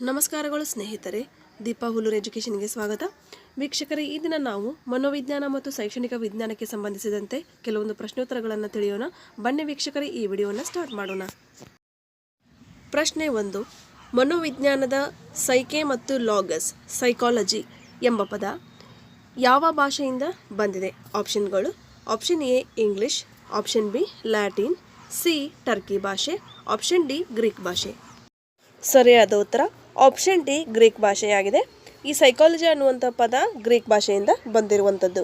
ನಮಸ್ಕಾರಗಳು ಸ್ನೇಹಿತರೆ, ದೀಪಾ ಹುಲ್ಲೂರು ಎಜುಕೇಷನ್ಗೆ ಸ್ವಾಗತ. ವೀಕ್ಷಕರೇ, ಈ ದಿನ ನಾವು ಮನೋವಿಜ್ಞಾನ ಮತ್ತು ಶೈಕ್ಷಣಿಕ ವಿಜ್ಞಾನಕ್ಕೆ ಸಂಬಂಧಿಸಿದಂತೆ ಕೆಲವೊಂದು ಪ್ರಶ್ನೋತ್ತರಗಳನ್ನು ತಿಳಿಯೋಣ. ಬನ್ನಿ ವೀಕ್ಷಕರೇ, ಈ ವಿಡಿಯೋವನ್ನು ಸ್ಟಾರ್ಟ್ ಮಾಡೋಣ. ಪ್ರಶ್ನೆ 1. ಮನೋವಿಜ್ಞಾನದ ಸೈಕೆ ಮತ್ತು ಲಾಗಸ್ ಸೈಕಾಲಜಿ ಎಂಬ ಪದ ಯಾವ ಭಾಷೆಯಿಂದ ಬಂದಿದೆ? ಆಪ್ಷನ್ಗಳು: option A English, option B Latin, C Turkey ಭಾಷೆ, ಆಪ್ಷನ್ ಡಿ ಗ್ರೀಕ್ ಭಾಷೆ. ಸರಿಯಾದ ಉತ್ತರ ಆಪ್ಷನ್ ಡಿ ಗ್ರೀಕ್ ಭಾಷೆಯಾಗಿದೆ. ಈ ಸೈಕಾಲಜಿ ಅನ್ನುವಂಥ ಪದ ಗ್ರೀಕ್ ಭಾಷೆಯಿಂದ ಬಂದಿರುವಂಥದ್ದು.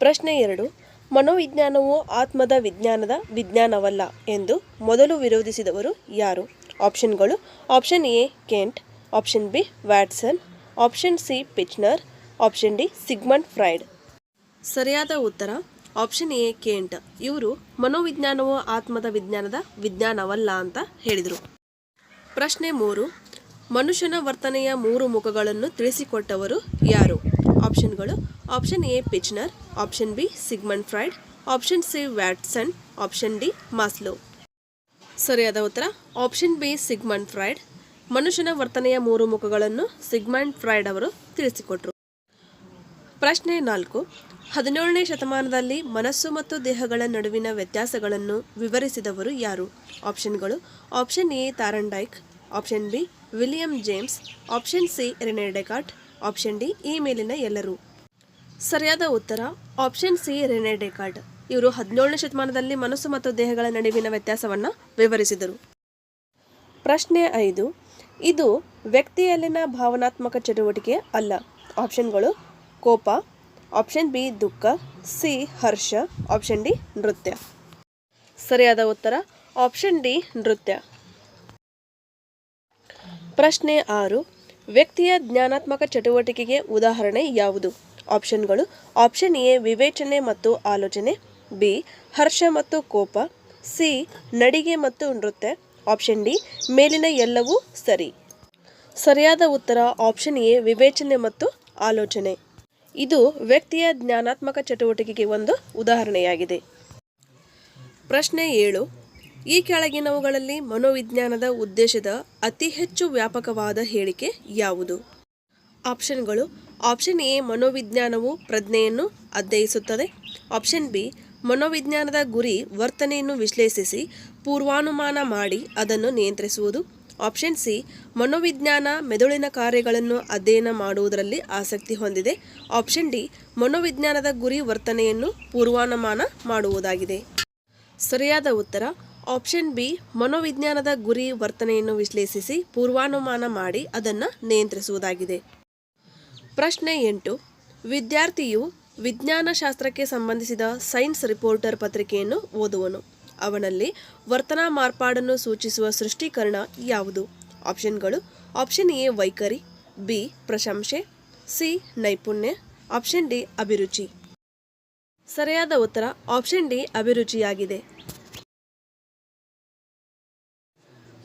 ಪ್ರಶ್ನೆ 2. ಮನೋವಿಜ್ಞಾನವು ಆತ್ಮದ ವಿಜ್ಞಾನದ ವಿಜ್ಞಾನವಲ್ಲ ಎಂದು ಮೊದಲು ವಿರೋಧಿಸಿದವರು ಯಾರು? ಆಪ್ಷನ್ಗಳು: option A Kent, option B Watson, option C Fechner, option D Sigmund Freud. ಸರಿಯಾದ ಉತ್ತರ ಆಪ್ಷನ್ ಎ ಕೆಂಟ್. ಇವರು ಮನೋವಿಜ್ಞಾನವು ಆತ್ಮದ ವಿಜ್ಞಾನದ ವಿಜ್ಞಾನವಲ್ಲ ಅಂತ ಹೇಳಿದರು. ಪ್ರಶ್ನೆ 3. ಮನುಷ್ಯನ ವರ್ತನೆಯ 3 ಮುಖಗಳನ್ನು ತಿಳಿಸಿಕೊಟ್ಟವರು ಯಾರು? ಆಪ್ಷನ್ಗಳು: option A Fechner, option B Sigmund Freud, option C Watson, option D Maslow. ಸರಿಯಾದ ಉತ್ತರ ಆಪ್ಷನ್ ಬಿ ಸಿಗ್ಮಂಡ್ ಫ್ರಾಯ್ಡ್. ಮನುಷ್ಯನ ವರ್ತನೆಯ 3 ಮುಖಗಳನ್ನು ಸಿಗ್ಮಂಡ್ ಫ್ರಾಯ್ಡ್ ಅವರು ತಿಳಿಸಿಕೊಟ್ರು. ಪ್ರಶ್ನೆ 4. 17ನೇ ಶತಮಾನದಲ್ಲಿ ಮನಸ್ಸು ಮತ್ತು ದೇಹಗಳ ನಡುವಿನ ವ್ಯತ್ಯಾಸಗಳನ್ನು ವಿವರಿಸಿದವರು ಯಾರು? ಆಪ್ಷನ್ಗಳು: option A Thorndike, option B William James, option C Rene Descartes, option D ಈ ಮೇಲಿನ ಎಲ್ಲರೂ. ಸರಿಯಾದ ಉತ್ತರ ಆಪ್ಷನ್ ಸಿ ರೆನೆ ಡೆಕಾರ್ಟ್. ಇವರು 17ನೇ ಶತಮಾನದಲ್ಲಿ ಮನಸ್ಸು ಮತ್ತು ದೇಹಗಳ ನಡುವಿನ ವ್ಯತ್ಯಾಸವನ್ನು ವಿವರಿಸಿದರು. ಪ್ರಶ್ನೆ 5. ಇದು ವ್ಯಕ್ತಿಯಲ್ಲಿನ ಭಾವನಾತ್ಮಕ ಚಟುವಟಿಕೆ ಅಲ್ಲ. ಆಪ್ಷನ್ಗಳು: ಕೋಪ, ಆಪ್ಷನ್ ಬಿ ದುಃಖ, ಸಿ ಹರ್ಷ, ಆಪ್ಷನ್ ಡಿ ನೃತ್ಯ. ಸರಿಯಾದ ಉತ್ತರ ಆಪ್ಷನ್ ಡಿ ನೃತ್ಯ. ಪ್ರಶ್ನೆ 6. ವ್ಯಕ್ತಿಯ ಜ್ಞಾನಾತ್ಮಕ ಚಟುವಟಿಕೆಗೆ ಉದಾಹರಣೆ ಯಾವುದು? ಆಪ್ಷನ್ಗಳು: ಆಪ್ಷನ್ ಎ ವಿವೇಚನೆ ಮತ್ತು ಆಲೋಚನೆ, ಬಿ ಹರ್ಷ ಮತ್ತು ಕೋಪ, ಸಿ ನಡಿಗೆ ಮತ್ತು ನೃತ್ಯ, ಆಪ್ಷನ್ ಡಿ ಮೇಲಿನ ಎಲ್ಲವೂ ಸರಿ. ಸರಿಯಾದ ಉತ್ತರ ಆಪ್ಷನ್ ಎ ವಿವೇಚನೆ ಮತ್ತು ಆಲೋಚನೆ. ಇದು ವ್ಯಕ್ತಿಯ ಜ್ಞಾನಾತ್ಮಕ ಚಟುವಟಿಕೆಗೆ ಒಂದು ಉದಾಹರಣೆಯಾಗಿದೆ. ಪ್ರಶ್ನೆ 7. ಈ ಕೆಳಗಿನವುಗಳಲ್ಲಿ ಮನೋವಿಜ್ಞಾನದ ಉದ್ದೇಶದ ಅತಿ ಹೆಚ್ಚು ವ್ಯಾಪಕವಾದ ಹೇಳಿಕೆ ಯಾವುದು? ಆಪ್ಷನ್ಗಳು: ಆಪ್ಷನ್ ಎ ಮನೋವಿಜ್ಞಾನವು ಪ್ರಜ್ಞೆಯನ್ನು ಅಧ್ಯಯಿಸುತ್ತದೆ, ಆಪ್ಷನ್ ಬಿ ಮನೋವಿಜ್ಞಾನದ ಗುರಿ ವರ್ತನೆಯನ್ನು ವಿಶ್ಲೇಷಿಸಿ ಪೂರ್ವಾನುಮಾನ ಮಾಡಿ ಅದನ್ನು ನಿಯಂತ್ರಿಸುವುದು, ಆಪ್ಷನ್ ಸಿ ಮನೋವಿಜ್ಞಾನ ಮೆದುಳಿನ ಕಾರ್ಯಗಳನ್ನು ಅಧ್ಯಯನ ಮಾಡುವುದರಲ್ಲಿ ಆಸಕ್ತಿ ಹೊಂದಿದೆ, ಆಪ್ಷನ್ ಡಿ ಮನೋವಿಜ್ಞಾನದ ಗುರಿ ವರ್ತನೆಯನ್ನು ಪೂರ್ವಾನುಮಾನ ಮಾಡುವುದಾಗಿದೆ. ಸರಿಯಾದ ಉತ್ತರ ಆಪ್ಷನ್ ಬಿ ಮನೋವಿಜ್ಞಾನದ ಗುರಿ ವರ್ತನೆಯನ್ನು ವಿಶ್ಲೇಷಿಸಿ ಪೂರ್ವಾನುಮಾನ ಮಾಡಿ ಅದನ್ನು ನಿಯಂತ್ರಿಸುವುದಾಗಿದೆ. ಪ್ರಶ್ನೆ 8. ವಿದ್ಯಾರ್ಥಿಯು ವಿಜ್ಞಾನಶಾಸ್ತ್ರಕ್ಕೆ ಸಂಬಂಧಿಸಿದ ಸೈನ್ಸ್ ರಿಪೋರ್ಟರ್ ಪತ್ರಿಕೆಯನ್ನು ಓದುವನು. ಅವನಲ್ಲಿ ವರ್ತನಾ ಮಾರ್ಪಾಡನ್ನು ಸೂಚಿಸುವ ಸೃಷ್ಟೀಕರಣ ಯಾವುದು? ಆಪ್ಷನ್ಗಳು: ಆಪ್ಷನ್ ಎ ವೈಖರಿ, ಬಿ ಪ್ರಶಂಸೆ, ಸಿ ನೈಪುಣ್ಯ, ಆಪ್ಷನ್ ಡಿ ಅಭಿರುಚಿ. ಸರಿಯಾದ ಉತ್ತರ ಆಪ್ಷನ್ ಡಿ ಅಭಿರುಚಿಯಾಗಿದೆ.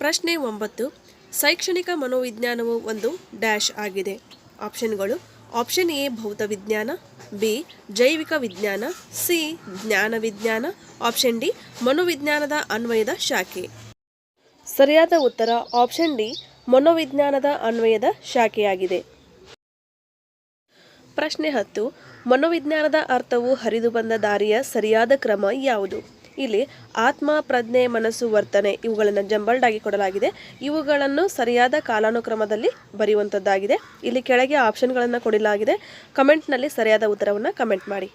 ಪ್ರಶ್ನೆ 9. ಶೈಕ್ಷಣಿಕ ಮನೋವಿಜ್ಞಾನವು ಒಂದು ಡ್ಯಾಶ್ ಆಗಿದೆ. ಆಪ್ಷನ್ಗಳು: ಆಪ್ಷನ್ ಎ ಭೌತವಿಜ್ಞಾನ, ಬಿ ಜೈವಿಕ ವಿಜ್ಞಾನ, ಸಿ ಜ್ಞಾನ ವಿಜ್ಞಾನ, ಆಪ್ಷನ್ ಡಿ ಮನೋವಿಜ್ಞಾನದ ಅನ್ವಯದ ಶಾಖೆ. ಸರಿಯಾದ ಉತ್ತರ ಆಪ್ಷನ್ ಡಿ ಮನೋವಿಜ್ಞಾನದ ಅನ್ವಯದ ಶಾಖೆಯಾಗಿದೆ. ಪ್ರಶ್ನೆ 10. ಮನೋವಿಜ್ಞಾನದ ಅರ್ಥವು ಹರಿದು ಬಂದ ದಾರಿಯ ಸರಿಯಾದ ಕ್ರಮ ಯಾವುದು? ಇಲ್ಲಿ ಆತ್ಮ, ಪ್ರಜ್ಞೆ, ಮನಸ್ಸು, ವರ್ತನೆ ಇವುಗಳನ್ನು ಜಂಬಲ್ಡ್ ಆಗಿ ಕೊಡಲಾಗಿದೆ. ಇವುಗಳನ್ನು ಸರಿಯಾದ ಕಾಲಾನುಕ್ರಮದಲ್ಲಿ ಬರೆಯುವಂಥದ್ದಾಗಿದೆ. ಇಲ್ಲಿ ಕೆಳಗೆ ಆಪ್ಷನ್ಗಳನ್ನು ಕೊಡಲಾಗಿದೆ. ಕಮೆಂಟ್ನಲ್ಲಿ ಸರಿಯಾದ ಉತ್ತರವನ್ನು ಕಮೆಂಟ್ ಮಾಡಿ.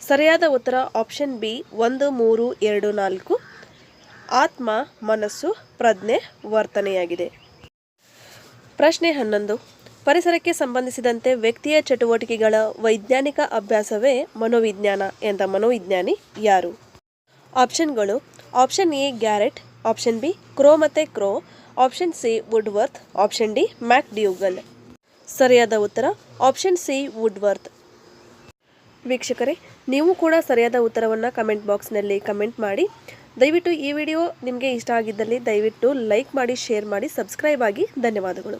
ಸರಿಯಾದ ಉತ್ತರ ಆಪ್ಷನ್ ಬಿ 1, 3, 2, 4 ಆತ್ಮ, ಮನಸ್ಸು, ಪ್ರಜ್ಞೆ, ವರ್ತನೆಯಾಗಿದೆ. ಪ್ರಶ್ನೆ 11. ಪರಿಸರಕ್ಕೆ ಸಂಬಂಧಿಸಿದಂತೆ ವ್ಯಕ್ತಿಯ ಚಟುವಟಿಕೆಗಳ ವೈಜ್ಞಾನಿಕ ಅಭ್ಯಾಸವೇ ಮನೋವಿಜ್ಞಾನ ಎಂದ ಮನೋವಿಜ್ಞಾನಿ ಯಾರು? ಆಪ್ಷನ್ಗಳು: option A Garrett, option B Crow ಮತ್ತು Crow, option C Woodworth, option D McDougall. ಸರಿಯಾದ ಉತ್ತರ ಆಪ್ಷನ್ ಸಿ ವುಡ್ವರ್ತ್. ವೀಕ್ಷಕರೇ, ನೀವು ಕೂಡ ಸರಿಯಾದ ಉತ್ತರವನ್ನು ಕಮೆಂಟ್ ಬಾಕ್ಸ್ನಲ್ಲಿ ಕಮೆಂಟ್ ಮಾಡಿ. ದಯವಿಟ್ಟು ಈ ವಿಡಿಯೋ ನಿಮಗೆ ಇಷ್ಟ ಆಗಿದ್ದಲ್ಲಿ ದಯವಿಟ್ಟು ಲೈಕ್ ಮಾಡಿ, ಶೇರ್ ಮಾಡಿ, ಸಬ್ಸ್ಕ್ರೈಬ್ ಆಗಿ. ಧನ್ಯವಾದಗಳು.